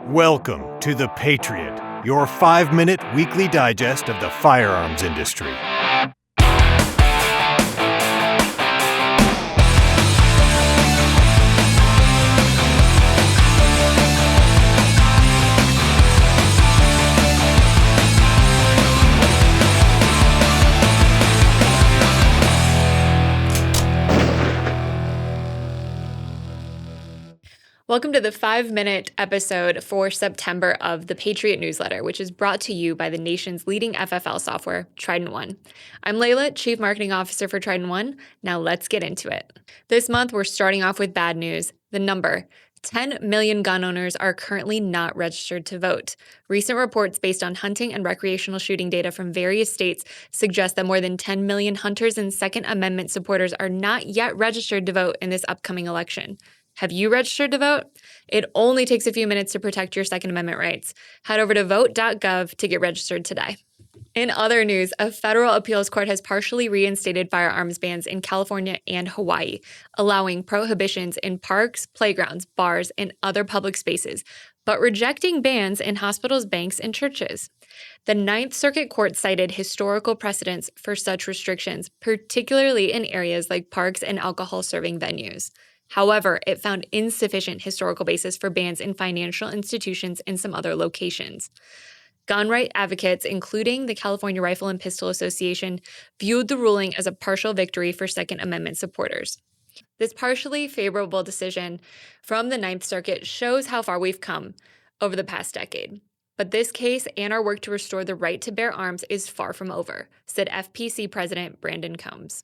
Welcome to The Patriot, your 5-minute weekly digest of the firearms industry. Welcome to the 5-minute episode for September of the Patriot newsletter, which is brought to you by the nation's leading FFL software, Trident One. I'm Layla, Chief Marketing Officer for Trident One. Now let's get into it. This month, we're starting off with bad news. The number: 10 million gun owners are currently not registered to vote. Recent reports based on hunting and recreational shooting data from various states suggest that more than 10 million hunters and Second Amendment supporters are not yet registered to vote in this upcoming election. Have you registered to vote? It only takes a few minutes to protect your Second Amendment rights. Head over to vote.gov to get registered today. In other news, a federal appeals court has partially reinstated firearms bans in California and Hawaii, allowing prohibitions in parks, playgrounds, bars, and other public spaces, but rejecting bans in hospitals, banks, and churches. The Ninth Circuit Court cited historical precedents for such restrictions, particularly in areas like parks and alcohol-serving venues. However, it found insufficient historical basis for bans in financial institutions and some other locations. Gun right advocates, including the California Rifle and Pistol Association, viewed the ruling as a partial victory for Second Amendment supporters. This partially favorable decision from the Ninth Circuit shows how far we've come over the past decade. But this case and our work to restore the right to bear arms is far from over, said FPC President Brandon Combs.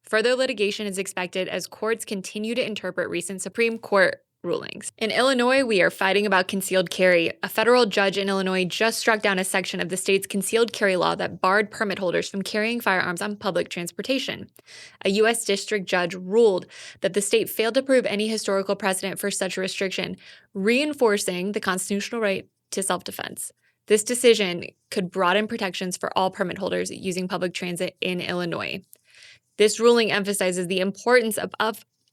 Further litigation is expected as courts continue to interpret recent Supreme Court rulings. In Illinois, we are fighting about concealed carry. A federal judge in Illinois just struck down a section of the state's concealed carry law that barred permit holders from carrying firearms on public transportation. A U.S. district judge ruled that the state failed to prove any historical precedent for such a restriction, reinforcing the constitutional right to self-defense. This decision could broaden protections for all permit holders using public transit in Illinois. This ruling emphasizes the importance of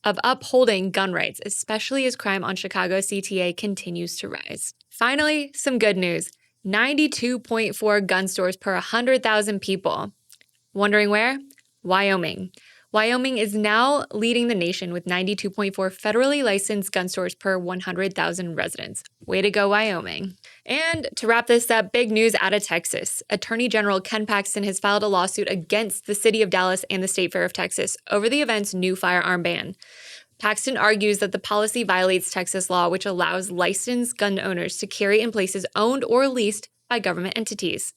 upholding gun rights, especially as crime on Chicago CTA continues to rise. Finally, some good news: 92.4 gun stores per 100,000 people. Wondering where? Wyoming. Wyoming is now leading the nation with 92.4 federally licensed gun stores per 100,000 residents. Way to go, Wyoming. And to wrap this up, big news out of Texas. Attorney General Ken Paxton has filed a lawsuit against the city of Dallas and the State Fair of Texas over the event's new firearm ban. Paxton argues that the policy violates Texas law, which allows licensed gun owners to carry in places owned or leased by government entities.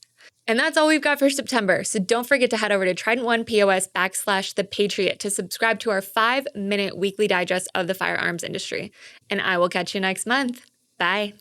And that's all we've got for September. So don't forget to head over to Trident One POS/The Patriot to subscribe to our 5-minute weekly digest of the firearms industry. And I will catch you next month. Bye.